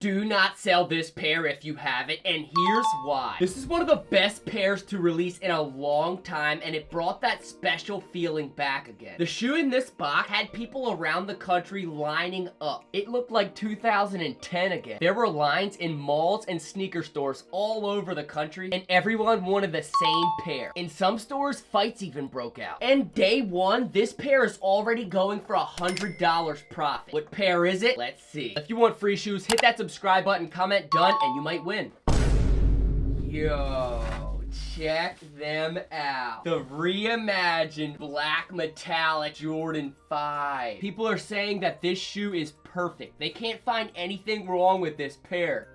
Do not sell this pair if you have it, and here's why. This is one of the best pairs to release in a long time, and it brought that special feeling back again. The shoe in this box had people around the country lining up. It looked like 2010 again. There were lines in malls and sneaker stores all over the country, and everyone wanted the same pair. In some stores, fights even broke out. And day one, this pair is already going for $100 profit. What pair is it? Let's see. If you want free shoes, hit that subscribe button, comment done, and you might win. Yo, check them out. The Reimagined black metallic Jordan 5. People are saying that this shoe is perfect. They can't find anything wrong with this pair.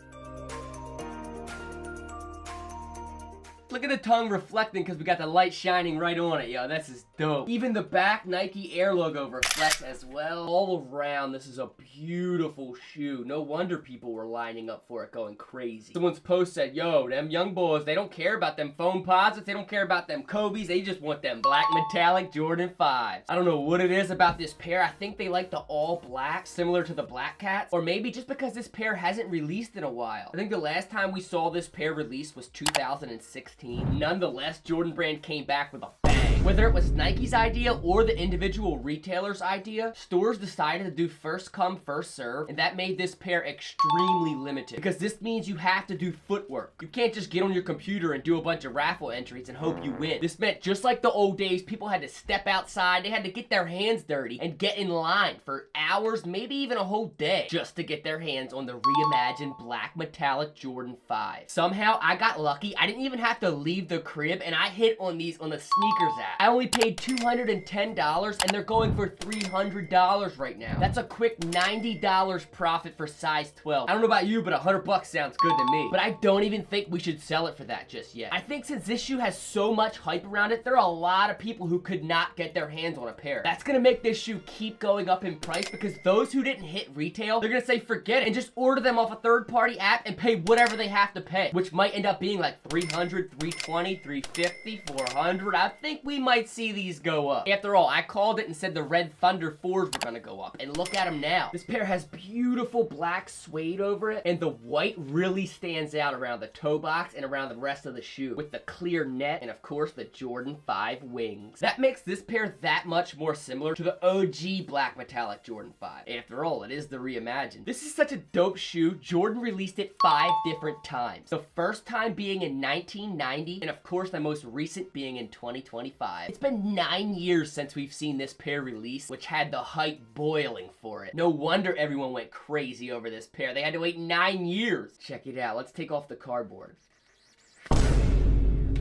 Look at the tongue reflecting because we got the light shining right on it, yo. This is dope. Even the back Nike Air logo reflects as well. All around, this is a beautiful shoe. No wonder people were lining up for it, going crazy. Someone's post said, yo, them young boys, they don't care about them foam posits. They don't care about them Kobe's. They just want them black metallic Jordan 5s. I don't know what it is about this pair. I think they like the all black, similar to the Black Cats. Or maybe just because this pair hasn't released in a while. I think the last time we saw this pair released was 2016. Nonetheless, Jordan Brand came back with a bang. Whether it was Nike's idea or the individual retailer's idea, stores decided to do first come, first serve, and that made this pair extremely limited. Because this means you have to do footwork. You can't just get on your computer and do a bunch of raffle entries and hope you win. This meant just like the old days, people had to step outside, they had to get their hands dirty and get in line for hours, maybe even a whole day, just to get their hands on the Reimagined black metallic Jordan 5. Somehow, I got lucky. I didn't even have to leave the crib, and I hit on these on the sneakers app. I only paid $210, and they're going for $300 right now. That's a quick $90 profit for size 12. I don't know about you, but $100 sounds good to me. But I don't even think we should sell it for that just yet. I think since this shoe has so much hype around it, there are a lot of people who could not get their hands on a pair. That's gonna make this shoe keep going up in price because those who didn't hit retail, they're gonna say forget it and just order them off a third-party app and pay whatever they have to pay, which might end up being like $300, $320, $350, $400. I think we might see these go up. After all, I called it and said the Red Thunder 4s were gonna go up, and look at them now. This pair has beautiful black suede over it, and the white really stands out around the toe box and around the rest of the shoe, with the clear net and of course the Jordan 5 wings. That makes this pair that much more similar to the OG black metallic Jordan 5. After all, it is the Reimagined. This is such a dope shoe. Jordan released it 5 different times. The first time being in 1990, and of course the most recent being in 2025. It's been 9 years since we've seen this pair released, which had the hype boiling for it. No wonder everyone went crazy over this pair. They had to wait 9 years. Check it out. Let's take off the cardboard.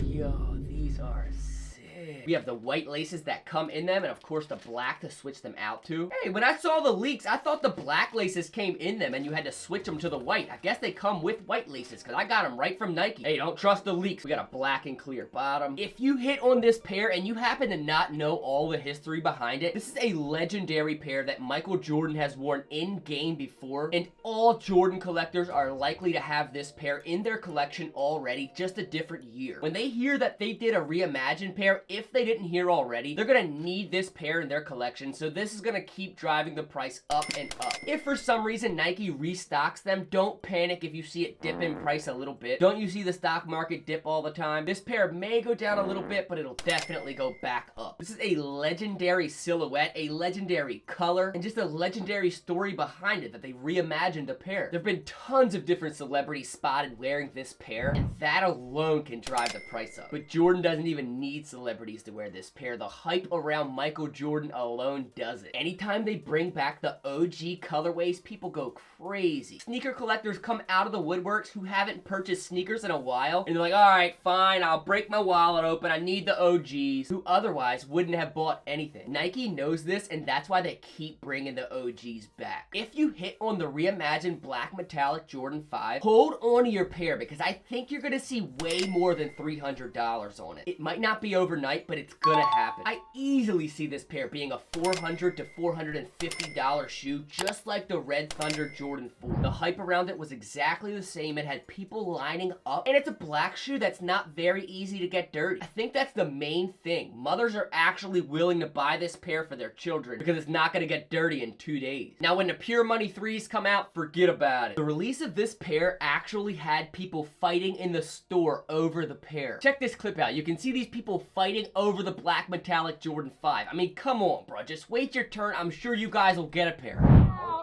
Yo, these are sick. We have the white laces that come in them, and of course the black to switch them out to. Hey, when I saw the leaks, I thought the black laces came in them and you had to switch them to the white. I guess they come with white laces because I got them right from Nike. Hey, don't trust the leaks. We got a black and clear bottom. If you hit on this pair and you happen to not know all the history behind it, this is a legendary pair that Michael Jordan has worn in-game before, and all Jordan collectors are likely to have this pair in their collection already, just a different year. When they hear that they did a Reimagined pair, if they didn't hear already, they're gonna need this pair in their collection, so this is gonna keep driving the price up and up. If for some reason Nike restocks them, don't panic if you see it dip in price a little bit. Don't you see the stock market dip all the time? This pair may go down a little bit, but it'll definitely go back up. This is a legendary silhouette, a legendary color, and just a legendary story behind it that they reimagined the pair. There have been tons of different celebrities spotted wearing this pair, and that alone can drive the price up. But Jordan doesn't even need celebrities to wear this pair. The hype around Michael Jordan alone does it. Anytime they bring back the OG colorways, people go crazy. Sneaker collectors come out of the woodworks who haven't purchased sneakers in a while, and they're like, all right, fine, I'll break my wallet open. I need the OGs, who otherwise wouldn't have bought anything. Nike knows this, and that's why they keep bringing the OGs back. If you hit on the Reimagined black metallic Jordan 5, hold on to your pair because I think you're gonna see way more than $300 on it. It might not be overnight, might, but it's gonna happen. I easily see this pair being a $400 to $450 shoe, just like the Red Thunder Jordan 4. The hype around it was exactly the same. It had people lining up, and it's a black shoe that's not very easy to get dirty. I think that's the main thing. Mothers are actually willing to buy this pair for their children because it's not gonna get dirty in 2 days. Now, when the Pure Money 3s come out, forget about it. The release of this pair actually had people fighting in the store over the pair. Check this clip out. You can see these people fighting over the black metallic Jordan 5. I mean, come on, bro. Just wait your turn. I'm sure you guys will get a pair.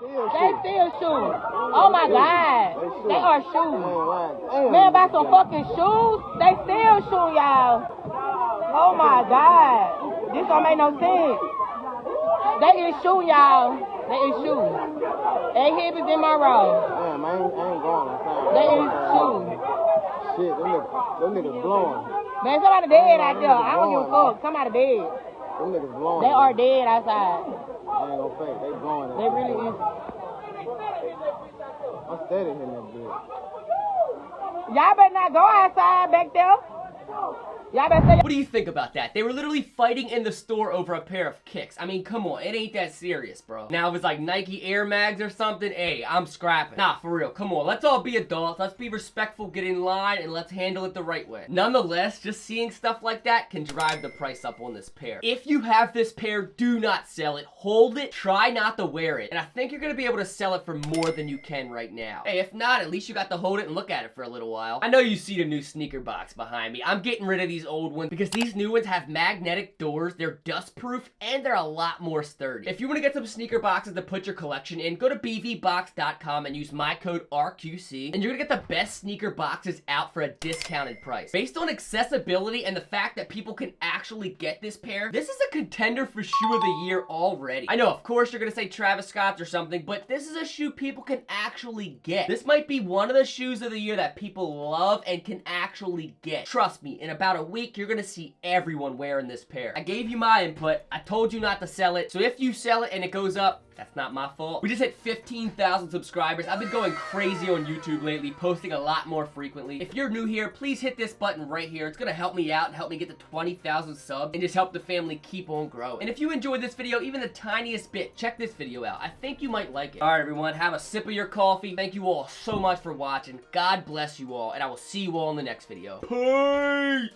They still shoes. Oh my God. They are shoes. Man, buy some fucking shoes. They still shoe, y'all. Oh my God. This don't make no sense. They is shoe, y'all. They is shoe. They hip is in my road. Damn, I ain't going outside. They is shoe. Shit, them niggas blowing. Man, somebody dead out there. I don't give a fuck. Somebody dead. Them niggas blowing. They are dead outside. I ain't gonna fake. They blowing. They really is. I'm steady hitting that bitch. Y'all better not go outside back there. Y'all better stay. What do you think about that? They were literally fighting in the store over a pair of kicks. I mean, come on, it ain't that serious, bro. Now, if it's like Nike Air Mags or something, hey, I'm scrapping. Nah, for real, come on. Let's all be adults. Let's be respectful, get in line, and let's handle it the right way. Nonetheless, just seeing stuff like that can drive the price up on this pair. If you have this pair, do not sell it. Hold it. Try not to wear it. And I think you're gonna be able to sell it for more than you can right now. Hey, if not, at least you got to hold it and look at it for a little while. I know you see the new sneaker box behind me. I'm getting rid of these old ones because these new ones have magnetic doors, they're dust proof, and they're a lot more sturdy. If you want to get some sneaker boxes to put your collection in, go to bvbox.com and use my code RQC, and you're gonna get the best sneaker boxes out for a discounted price. Based on accessibility and the fact that people can actually get this pair, this is a contender for shoe of the year already. I know, of course, you're gonna say Travis Scott's or something, but this is a shoe people can actually get. This might be one of the shoes of the year that people love and can actually get. Trust me, in about a week, you're gonna see everyone wearing this pair. I gave you my input. I told you not to sell it. So if you sell it and it goes up, that's not my fault. We just hit 15,000 subscribers. I've been going crazy on YouTube lately, posting a lot more frequently. If you're new here, please hit this button right here. It's gonna help me out and help me get to 20,000 subs and just help the family keep on growing. And if you enjoyed this video, even the tiniest bit, check this video out. I think you might like it. All right, everyone, have a sip of your coffee. Thank you all so much for watching. God bless you all, and I will see you all in the next video. Peace!